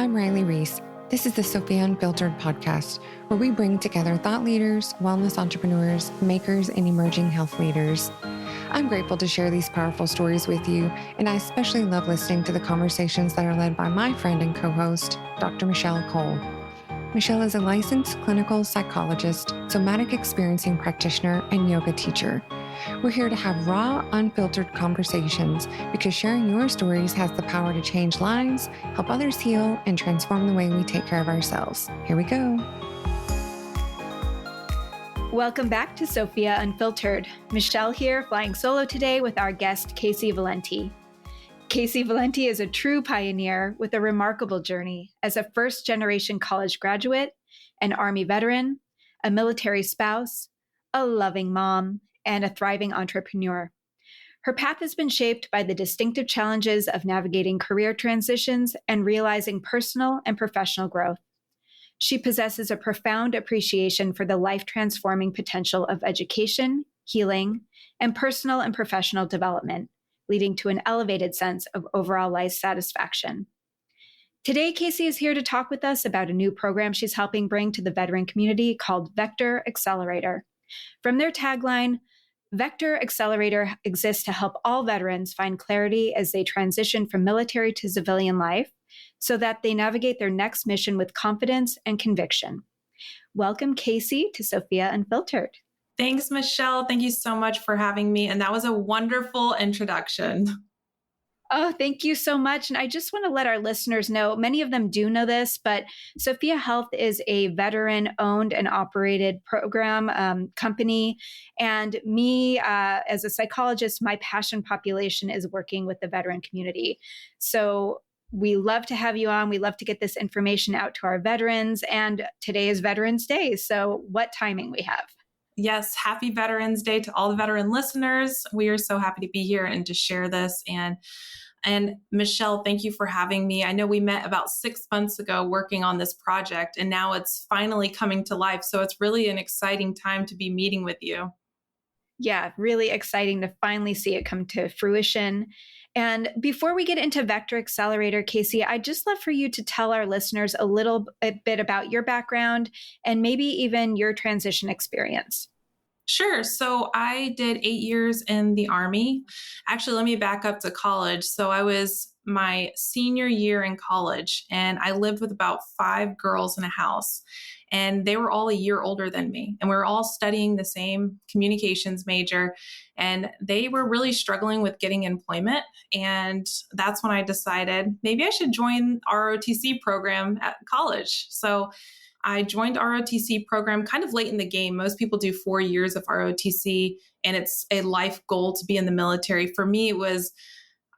I'm Riley Reese. This is the Sophia Unfiltered podcast, where we bring together thought leaders, wellness entrepreneurs, makers, and emerging health leaders. I'm grateful to share these powerful stories with you, and I especially love listening to the conversations that are led by my friend and co-host, Dr. Michelle Cole. Michelle is a licensed clinical psychologist, somatic experiencing practitioner, and yoga teacher. We're here to have raw, unfiltered conversations because sharing your stories has the power to change lives, help others heal, and transform the way we take care of ourselves. Here we go. Welcome back to Sophia Unfiltered. Michelle here, flying solo today with our guest, Kasie Valenti. Kasie Valenti is a true pioneer with a remarkable journey as a first-generation college graduate, an Army veteran, a military spouse, a loving mom, and a thriving entrepreneur. Her path has been shaped by the distinctive challenges of navigating career transitions and realizing personal and professional growth. She possesses a profound appreciation for the life-transforming potential of education, healing, and personal and professional development, leading to an elevated sense of overall life satisfaction. Today, Kasie is here to talk with us about a new program she's helping bring to the veteran community called Vector Accelerator. From their tagline, Vector Accelerator exists to help all veterans find clarity as they transition from military to civilian life so that they navigate their next mission with confidence and conviction. Welcome, Kasie, to Sophia Unfiltered. Thanks, Michelle. Thank you so much for having me. And that was a wonderful introduction. Oh, thank you so much. And I just want to let our listeners know, many of them do know this, but Sophia Health is a veteran-owned and operated program company. And me, as a psychologist, my passion population is working with the veteran community. So we love to have you on. We love to get this information out to our veterans. And today is Veterans Day. So what timing we have. Yes, happy Veterans Day to all the veteran listeners. We are so happy to be here and to share this. And Michelle, thank you for having me. I know we met about 6 months ago working on this project, and now it's finally coming to life. So it's really an exciting time to be meeting with you. Yeah, really exciting to finally see it come to fruition. And before we get into Vector Accelerator, Kasie, I'd just love for you to tell our listeners a little bit about your background and maybe even your transition experience. Sure. So I did 8 years in the Army. Actually, let me back up to college. So I was my senior year in college, and I lived with about 5 girls in a house. And they were all a year older than me. And we were all studying the same communications major. And they were really struggling with getting employment. And that's when I decided maybe I should join ROTC program at college. So I joined ROTC program kind of late in the game. Most people do 4 years of ROTC, and it's a life goal to be in the military. For me, it was,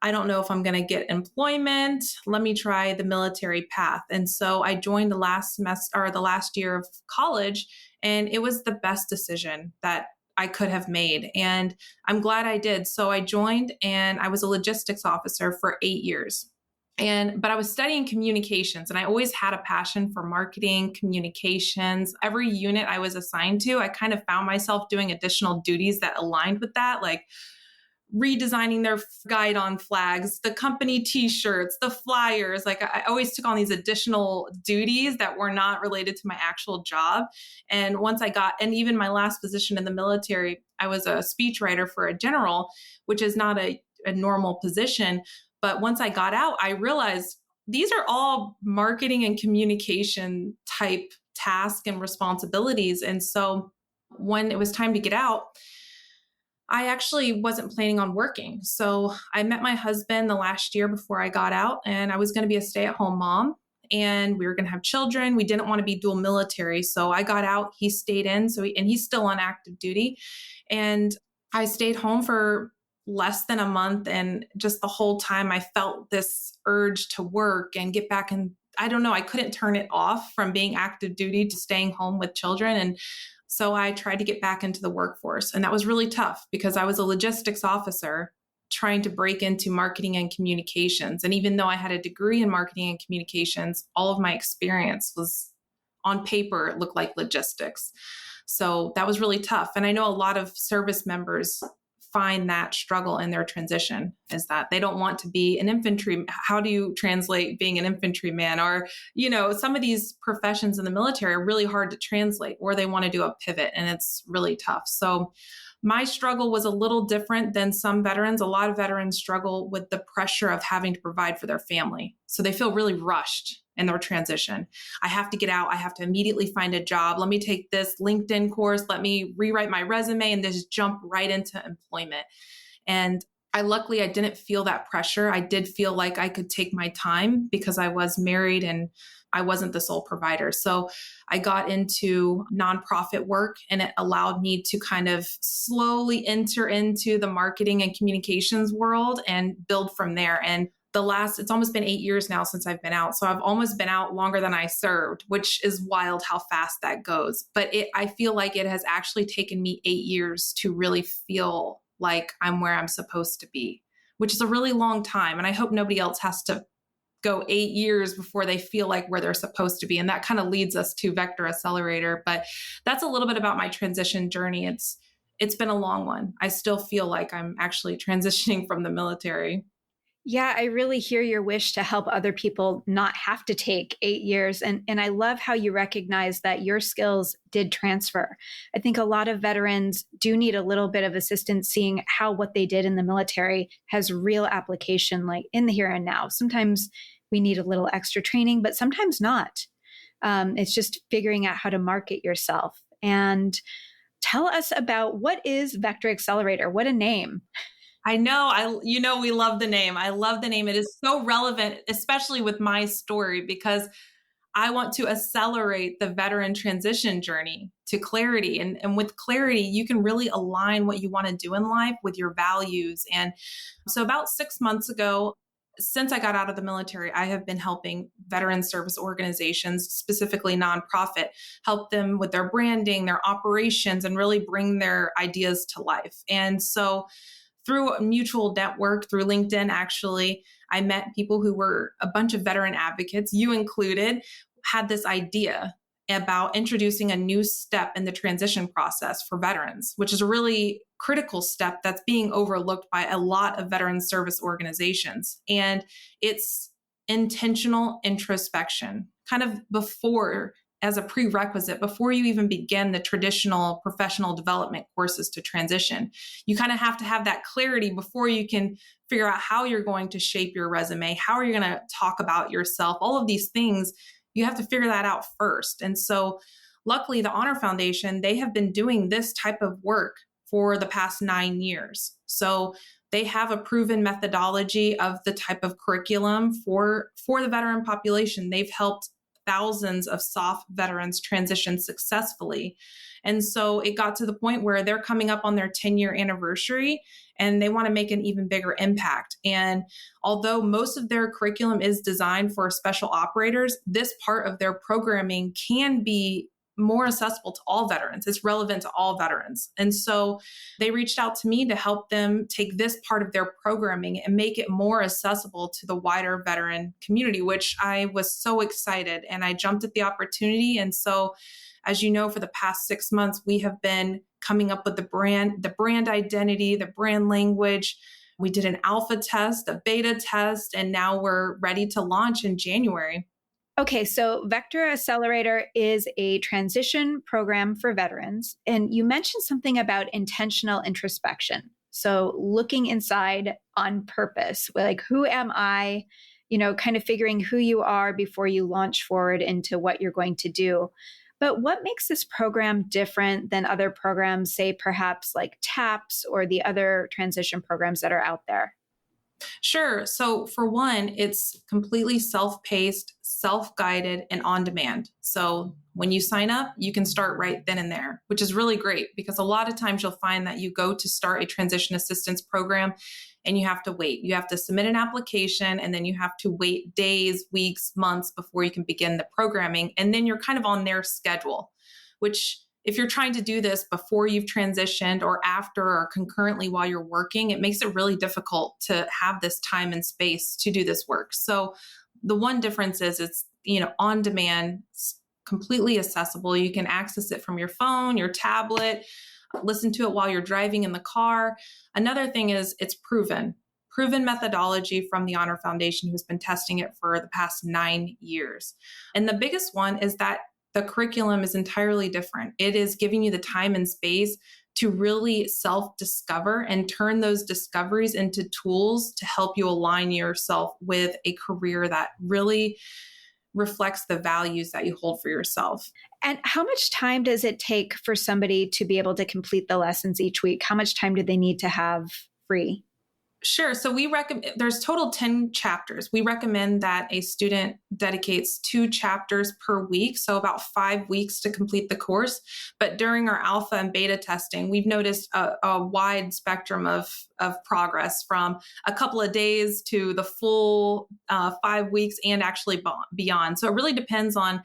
I don't know if I'm going to get employment. Let me try the military path. And so I joined the last semester or the last year of college, and it was the best decision that I could have made. And I'm glad I did. So I joined, and I was a logistics officer for 8 years. But I was studying communications, and I always had a passion for marketing, communications. Every unit I was assigned to, I kind of found myself doing additional duties that aligned with that, like redesigning their guide on flags, the company t-shirts, the flyers. Like I always took on these additional duties that were not related to my actual job. And and even my last position in the military, I was a speechwriter for a general, which is not a normal position. But once I got out, I realized these are all marketing and communication type tasks and responsibilities. And so when it was time to get out, I actually wasn't planning on working. So I met my husband the last year before I got out, and I was going to be a stay-at-home mom, and we were going to have children. We didn't want to be dual military. So I got out, he stayed in. And he's still on active duty. And I stayed home for less than a month. And just the whole time I felt this urge to work and get back. And I don't know, I couldn't turn it off from being active duty to staying home with children. And so I tried to get back into the workforce. And that was really tough because I was a logistics officer trying to break into marketing and communications. And even though I had a degree in marketing and communications, all of my experience was on paper, it looked like logistics. So that was really tough. And I know a lot of service members find that struggle in their transition, is that they don't want to be an infantry. How do you translate being an infantryman? Or, some of these professions in the military are really hard to translate, or they want to do a pivot and it's really tough. So my struggle was a little different than some veterans. A lot of veterans struggle with the pressure of having to provide for their family. So they feel really rushed in their transition. I have to get out. I have to immediately find a job. Let me take this LinkedIn course. Let me rewrite my resume and just jump right into employment. And luckily, I didn't feel that pressure. I did feel like I could take my time because I was married and I wasn't the sole provider. So I got into nonprofit work, and it allowed me to kind of slowly enter into the marketing and communications world and build from there. And it's almost been 8 years now since I've been out. So I've almost been out longer than I served, which is wild how fast that goes. But I feel like it has actually taken me 8 years to really feel like I'm where I'm supposed to be, which is a really long time. And I hope nobody else has to go 8 years before they feel like where they're supposed to be. And that kind of leads us to Vector Accelerator. But that's a little bit about my transition journey. It's been a long one. I still feel like I'm actually transitioning from the military. Yeah, I really hear your wish to help other people not have to take 8 years. And I love how you recognize that your skills did transfer. I think a lot of veterans do need a little bit of assistance seeing how what they did in the military has real application, like in the here and now. Sometimes we need a little extra training, but sometimes not. It's just figuring out how to market yourself. And tell us about, what is Vector Accelerator? What a name. I know, we love the name. I love the name. It is so relevant, especially with my story, because I want to accelerate the veteran transition journey to clarity. And with clarity, you can really align what you want to do in life with your values. And so about 6 months ago, since I got out of the military, I have been helping veteran service organizations, specifically nonprofit, help them with their branding, their operations, and really bring their ideas to life. And so through a mutual network, through LinkedIn, actually, I met people who were a bunch of veteran advocates, you included, had this idea about introducing a new step in the transition process for veterans, which is a really critical step that's being overlooked by a lot of veteran service organizations. And it's intentional introspection, kind of as a prerequisite, before you even begin the traditional professional development courses to transition. You kind of have to have that clarity before you can figure out how you're going to shape your resume, how are you going to talk about yourself, all of these things. You have to figure that out first. And so luckily, the Honor Foundation, they have been doing this type of work for the past 9 years. So they have a proven methodology of the type of curriculum for the veteran population. They've helped thousands of SOF veterans transition successfully. And so it got to the point where they're coming up on their 10-year anniversary and they want to make an even bigger impact. And although most of their curriculum is designed for special operators, this part of their programming can be more accessible to all veterans. It's relevant to all veterans. And so they reached out to me to help them take this part of their programming and make it more accessible to the wider veteran community, which I was so excited, and I jumped at the opportunity. And so, as you know, for the past 6 months, we have been coming up with the brand identity, the brand language. We did an alpha test, a beta test, and now we're ready to launch in January. Okay, so Vector Accelerator is a transition program for veterans. And you mentioned something about intentional introspection. So looking inside on purpose, like, who am I? Kind of figuring who you are before you launch forward into what you're going to do. But what makes this program different than other programs, say perhaps like TAPS or the other transition programs that are out there? Sure. So for one, it's completely self-paced, self-guided, and on demand. So when you sign up, you can start right then and there, which is really great because a lot of times you'll find that you go to start a transition assistance program and you have to wait. You have to submit an application and then you have to wait days, weeks, months before you can begin the programming. And then you're kind of on their schedule, which, if you're trying to do this before you've transitioned or after or concurrently while you're working, it makes it really difficult to have this time and space to do this work. So the one difference is it's, on demand, it's completely accessible. You can access it from your phone, your tablet. Listen to it while you're driving in the car. Another thing is it's proven methodology from the Honor Foundation, who's been testing it for the past 9 years. And the biggest one is that the curriculum is entirely different. It is giving you the time and space to really self-discover and turn those discoveries into tools to help you align yourself with a career that really reflects the values that you hold for yourself. And how much time does it take for somebody to be able to complete the lessons each week? How much time do they need to have free? Sure. So we recommend, there's total 10 chapters. We recommend that a student dedicates 2 chapters per week, so about 5 weeks to complete the course. But during our alpha and beta testing, we've noticed a wide spectrum of progress, from a couple of days to the full 5 weeks and actually beyond. So it really depends on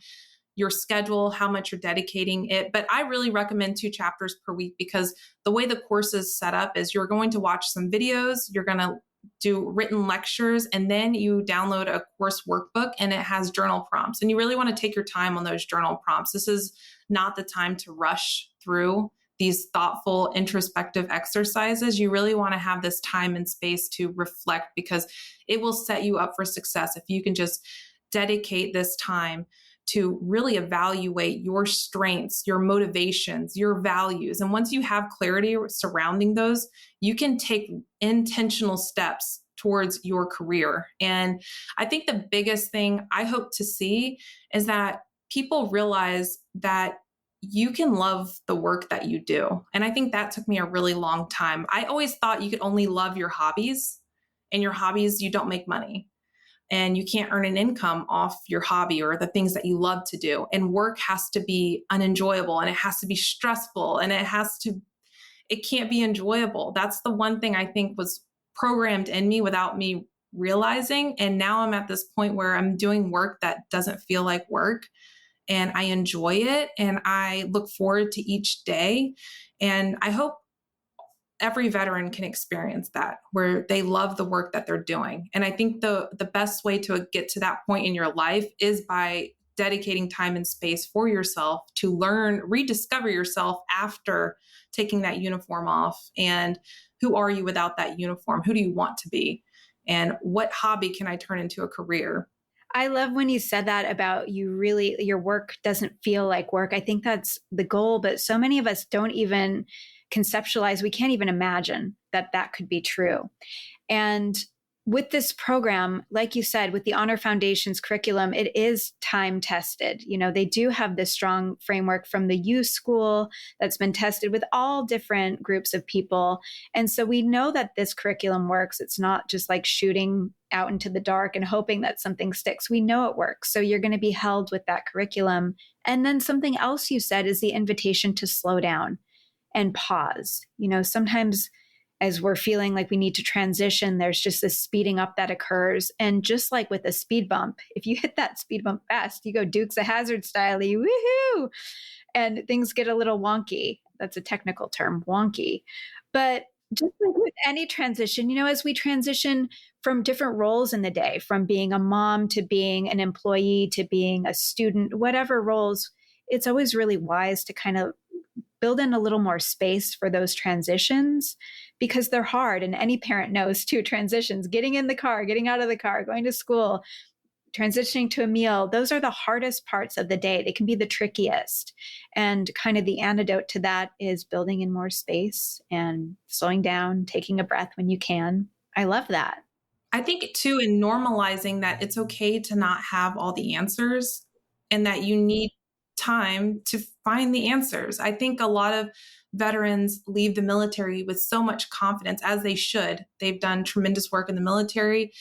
your schedule, how much you're dedicating it. But I really recommend 2 chapters per week, because the way the course is set up is you're going to watch some videos, you're going to do written lectures, and then you download a course workbook, and it has journal prompts. And you really want to take your time on those journal prompts. This is not the time to rush through these thoughtful, introspective exercises. You really want to have this time and space to reflect, because it will set you up for success if you can just dedicate this time to really evaluate your strengths, your motivations, your values. And once you have clarity surrounding those, you can take intentional steps towards your career. And I think the biggest thing I hope to see is that people realize that you can love the work that you do. And I think that took me a really long time. I always thought you could only love your hobbies, and your hobbies, you don't make money. And you can't earn an income off your hobby or the things that you love to do. And work has to be unenjoyable, and it has to be stressful, and it can't be enjoyable. That's the one thing I think was programmed in me without me realizing. And now I'm at this point where I'm doing work that doesn't feel like work, and I enjoy it, and I look forward to each day. And I hope every veteran can experience that, where they love the work that they're doing. And I think the best way to get to that point in your life is by dedicating time and space for yourself to learn, rediscover yourself after taking that uniform off. And who are you without that uniform? Who do you want to be? And what hobby can I turn into a career? I love when you said that about your work doesn't feel like work. I think that's the goal, but so many of us don't even conceptualize, we can't even imagine that that could be true. And with this program, like you said, with the Honor Foundation's curriculum, it is time tested. You know, they do have this strong framework from the youth school that's been tested with all different groups of people. And so we know that this curriculum works. It's not just like shooting out into the dark and hoping that something sticks. We know it works. So you're going to be held with that curriculum. And then something else you said is the invitation to slow down and pause. You know, sometimes as we're feeling like we need to transition, there's just this speeding up that occurs. And just like with a speed bump, if you hit that speed bump fast, you go Dukes of Hazzard style, woohoo, and things get a little wonky. That's a technical term, wonky. But just like with any transition, you know, as we transition from different roles in the day, from being a mom to being an employee to being a student, whatever roles, it's always really wise to kind of build in a little more space for those transitions, because they're hard. And any parent knows too, transitions, getting in the car, getting out of the car, going to school, transitioning to a meal, those are the hardest parts of the day. They can be the trickiest. And kind of the antidote to that is building in more space and slowing down, taking a breath when you can. I love that. I think too, in normalizing that it's okay to not have all the answers, and that you need time to find the answers. I think a lot of veterans leave the military with so much confidence, as they should. They've done tremendous work in the military,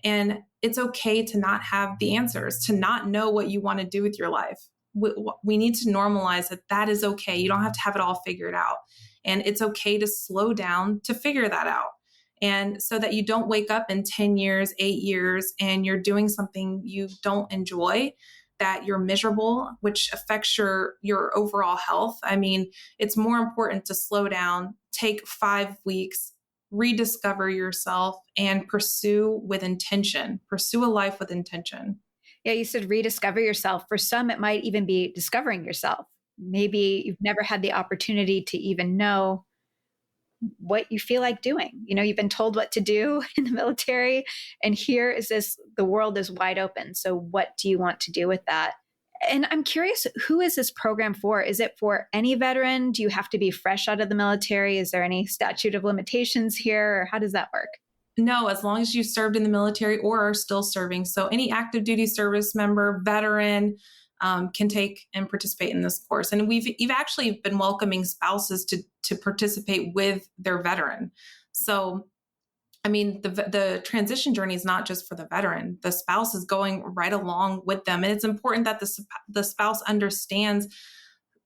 and it's okay to not have the answers, to not know what you want to do with your life. We need to normalize that is okay. You don't have to have it all figured out. And it's okay to slow down to figure that out. And so that you don't wake up in 10 years, 8 years, and you're doing something you don't enjoy, that you're miserable, which affects your overall health. I mean, it's more important to slow down, take 5 weeks, rediscover yourself, and pursue with intention, pursue a life with intention. Yeah, you said rediscover yourself. For some, it might even be discovering yourself. maybe you've never had the opportunity to even know what you feel like doing. You've been told what to do in the military, and here is this, the world is wide open. So what do you want to do with that? And I'm curious, who is this program for? Is it for any veteran? Do you have to be fresh out of the military? Is there any statute of limitations here, or how does that work? No, as long as you served in the military or are still serving. So any active duty service member, veteran, can take and participate in this course. And we've actually been welcoming spouses to participate with their veteran. So, I mean, the transition journey is not just for the veteran. The spouse is going right along with them. And it's important that the spouse understands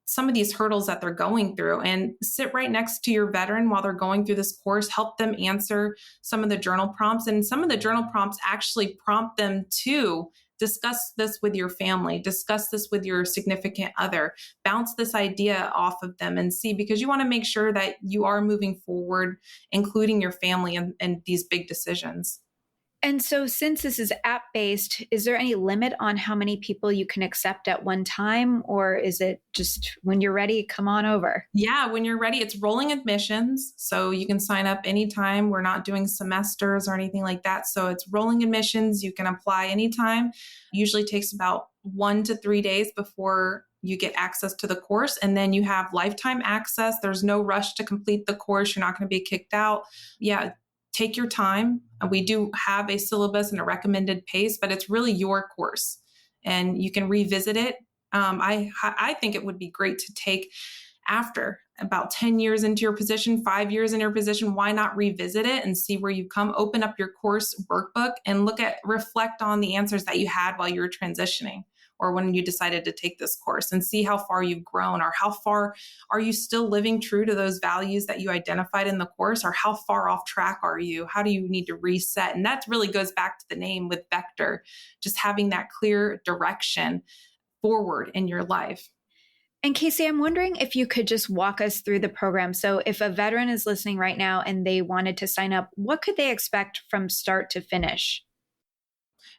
some of these hurdles that they're going through, and sit right next to your veteran while they're going through this course, help them answer some of the journal prompts. And some of the journal prompts actually prompt them to discuss this with your family, discuss this with your significant other, bounce this idea off of them and see, because you want to make sure that you are moving forward, including your family in these big decisions. And so since this is app-based, is there any limit on how many people you can accept at one time? Or is it just when you're ready, come on over? Yeah, when you're ready, it's rolling admissions. So you can sign up anytime. We're not doing semesters or anything like that. So it's rolling admissions. You can apply anytime. Usually takes about 1 to 3 days before you get access to the course. And then you have lifetime access. There's no rush to complete the course. You're not going to be kicked out. Yeah. Take your time. We do have a syllabus and a recommended pace, but it's really your course and you can revisit it. I think it would be great to take after about 10 years into your position, 5 years in your position. Why not revisit it and see where you come? Open up your course workbook and reflect on the answers that you had while you were transitioning, or when you decided to take this course, and see how far you've grown, or how far are you still living true to those values that you identified in the course, or how far off track are you? How do you need to reset? And that really goes back to the name with Vector, just having that clear direction forward in your life. And Kasie, I'm wondering if you could just walk us through the program. So if a veteran is listening right now and they wanted to sign up, what could they expect from start to finish?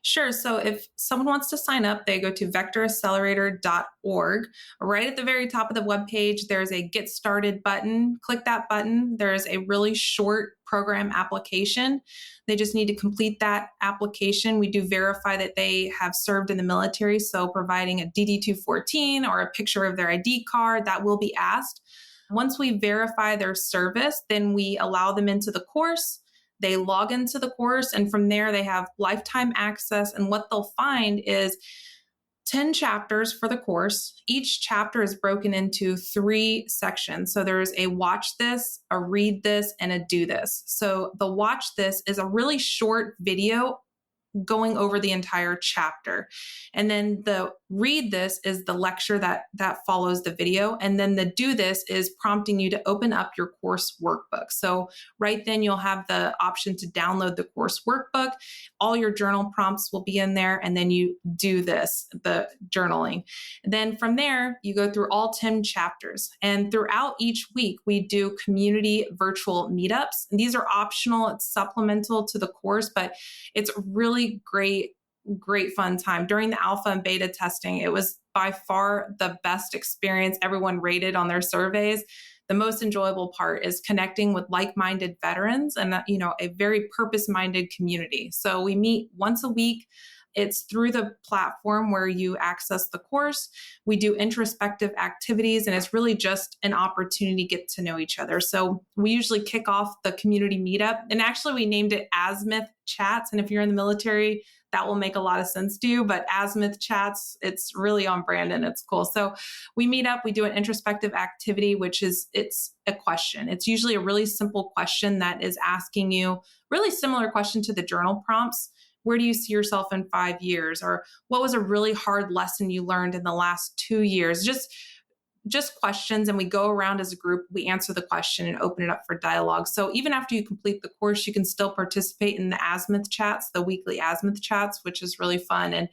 Sure. So if someone wants to sign up, they go to vectoraccelerator.org. Right at the very top of the webpage, there's a Get Started button. Click that button. There's a really short program application. They just need to complete that application. We do verify that they have served in the military. So providing a DD-214 or a picture of their ID card, that will be asked. Once we verify their service, then we allow them into the course. They log into the course, and from there they have lifetime access. And what they'll find is 10 chapters for the course. Each chapter is broken into 3 sections. So there's a watch this, a read this, and a do this. So the watch this is a really short video going over the entire chapter. And then the read this is the lecture that follows the video. And then the do this is prompting you to open up your course workbook. So right then you'll have the option to download the course workbook. All your journal prompts will be in there. And then you do this, the journaling. And then from there, you go through all 10 chapters. And throughout each week, we do community virtual meetups. And these are optional. It's supplemental to the course, but it's really great fun time. During the alpha and beta testing, it was by far the best experience. Everyone rated on their surveys. The most enjoyable part is connecting with like-minded veterans and a very purpose-minded community. So we meet once a week. It's through the platform where you access the course. We do introspective activities, and it's really just an opportunity to get to know each other. So we usually kick off the community meetup, and actually we named it Azimuth Chats. And if you're in the military, that will make a lot of sense to you, but Azimuth Chats, it's really on brand and it's cool. So we meet up, we do an introspective activity, it's a question. It's usually a really simple question that is asking you really similar question to the journal prompts. Where do you see yourself in 5 years? Or what was a really hard lesson you learned in the last 2 years? Just questions. And we go around as a group, we answer the question and open it up for dialogue. So even after you complete the course, you can still participate in the Azimuth Chats, the weekly Azimuth Chats, which is really fun. And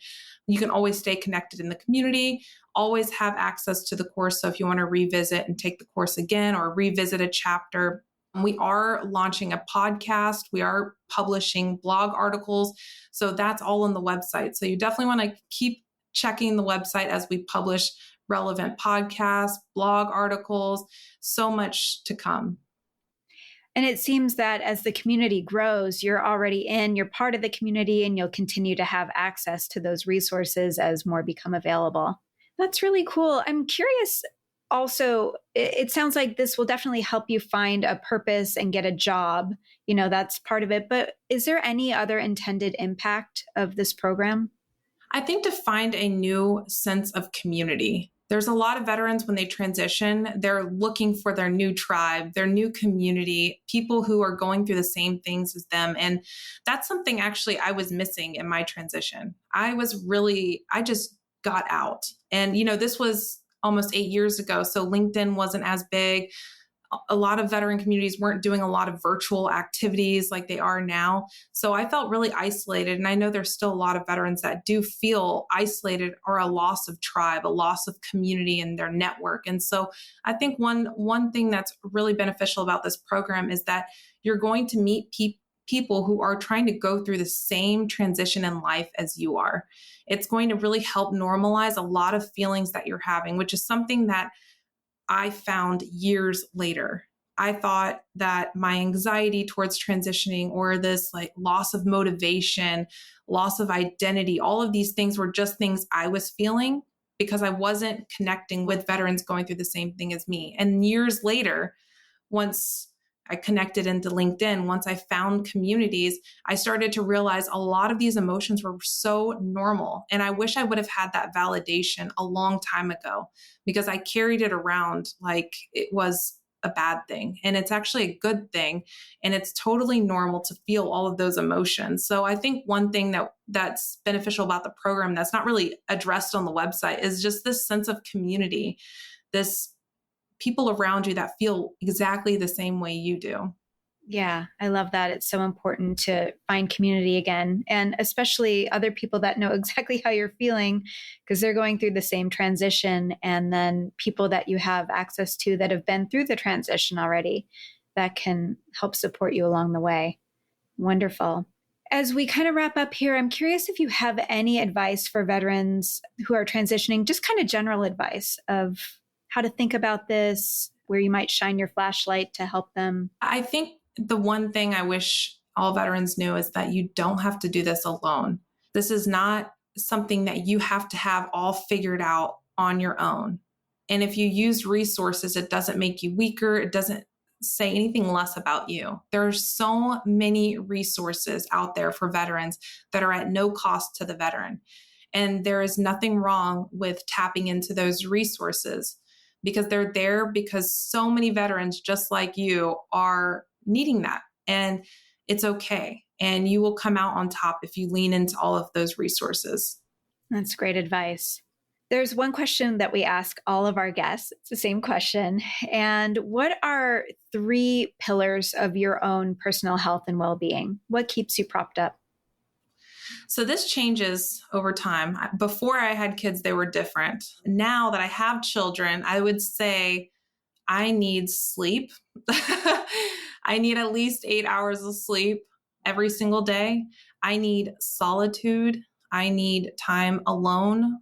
you can always stay connected in the community, always have access to the course. So if you want to revisit and take the course again or revisit a chapter, we are launching a podcast. We are publishing blog articles. So that's all on the website. So you definitely want to keep checking the website as we publish relevant podcasts, blog articles, so much to come. And it seems that as the community grows, you're part of the community, and you'll continue to have access to those resources as more become available. That's really cool. I'm curious also, it sounds like this will definitely help you find a purpose and get a job. That's part of it. But is there any other intended impact of this program? I think to find a new sense of community. There's a lot of veterans when they transition, they're looking for their new tribe, their new community, people who are going through the same things as them. And that's something actually I was missing in my transition. I just got out. And, this was almost 8 years ago. So LinkedIn wasn't as big. A lot of veteran communities weren't doing a lot of virtual activities like they are now. So I felt really isolated. And I know there's still a lot of veterans that do feel isolated or a loss of tribe, a loss of community in their network. And so I think one thing that's really beneficial about this program is that you're going to meet people who are trying to go through the same transition in life as you are. It's going to really help normalize a lot of feelings that you're having, which is something that I found years later. I thought that my anxiety towards transitioning or this like loss of motivation, loss of identity, all of these things were just things I was feeling because I wasn't connecting with veterans going through the same thing as me. And years later, once I connected into LinkedIn, once I found communities, I started to realize a lot of these emotions were so normal. And I wish I would have had that validation a long time ago because I carried it around like it was a bad thing. And it's actually a good thing. And it's totally normal to feel all of those emotions. So I think one thing that's beneficial about the program that's not really addressed on the website is just this sense of community, this people around you that feel exactly the same way you do. Yeah, I love that. It's so important to find community again, and especially other people that know exactly how you're feeling because they're going through the same transition, and then people that you have access to that have been through the transition already that can help support you along the way. Wonderful. As we kind of wrap up here, I'm curious if you have any advice for veterans who are transitioning, just kind of general advice of how to think about this, where you might shine your flashlight to help them. I think the one thing I wish all veterans knew is that you don't have to do this alone. This is not something that you have to have all figured out on your own. And if you use resources, it doesn't make you weaker. It doesn't say anything less about you. There are so many resources out there for veterans that are at no cost to the veteran. And there is nothing wrong with tapping into those resources because they're there because so many veterans just like you are needing that. And it's okay. And you will come out on top if you lean into all of those resources. That's great advice. There's one question that we ask all of our guests. It's the same question. And what are 3 pillars of your own personal health and well-being? What keeps you propped up? So this changes over time. Before I had kids, they were different. Now that I have children, I would say I need sleep. I need at least 8 hours of sleep every single day. I need solitude. I need time alone,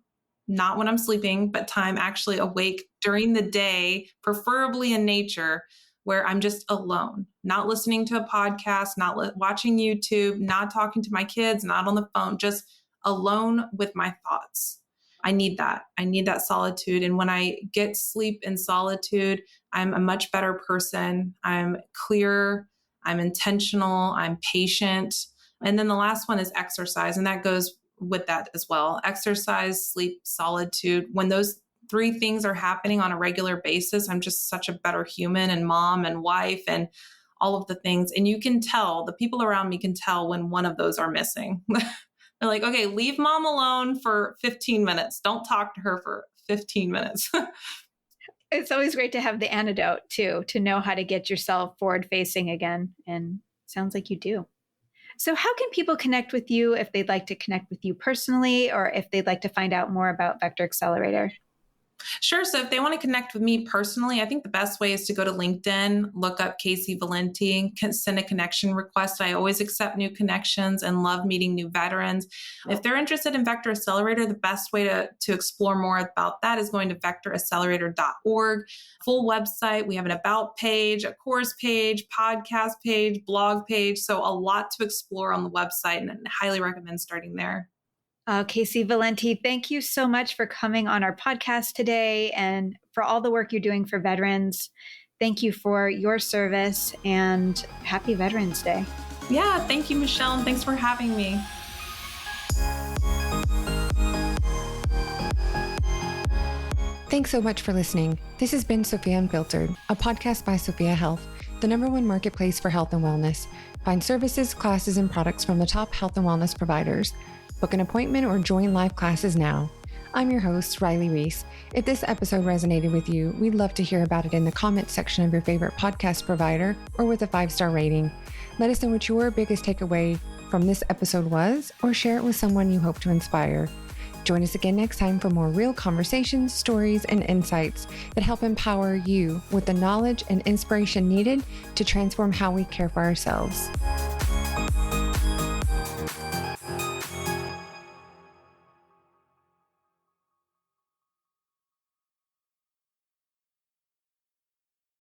not when I'm sleeping, but time actually awake during the day, preferably in nature, where I'm just alone, not listening to a podcast, not watching YouTube, not talking to my kids, not on the phone, just alone with my thoughts. I need that. I need that solitude. And when I get sleep in solitude, I'm a much better person. I'm clear. I'm intentional. I'm patient. And then the last one is exercise. And that goes with that as well. Exercise, sleep, solitude. When those 3 things are happening on a regular basis, I'm just such a better human and mom and wife and all of the things. And you can tell, the people around me can tell when one of those are missing. They're like, okay, leave mom alone for 15 minutes. Don't talk to her for 15 minutes. It's always great to have the antidote too, to know how to get yourself forward facing again. And it sounds like you do. So how can people connect with you if they'd like to connect with you personally, or if they'd like to find out more about Vector Accelerator? Sure. So if they want to connect with me personally, I think the best way is to go to LinkedIn, look up Kasie Valenti, send a connection request. I always accept new connections and love meeting new veterans. If they're interested in Vector Accelerator, the best way to explore more about that is going to vectoraccelerator.org. Full website. We have an about page, a course page, podcast page, blog page. So a lot to explore on the website, and I highly recommend starting there. Kasie Valenti, thank you so much for coming on our podcast today and for all the work you're doing for veterans. Thank you for your service and happy Veterans Day. Yeah, thank you, Michelle, and thanks for having me. Thanks so much for listening. This has been Sophia Unfiltered, a podcast by Sophia Health, the #1 marketplace for health and wellness. Find services, classes, and products from the top health and wellness providers. Book an appointment or join live classes now. I'm your host, Riley Reese. If this episode resonated with you, we'd love to hear about it in the comments section of your favorite podcast provider or with a 5-star rating. Let us know what your biggest takeaway from this episode was, or share it with someone you hope to inspire. Join us again next time for more real conversations, stories, and insights that help empower you with the knowledge and inspiration needed to transform how we care for ourselves.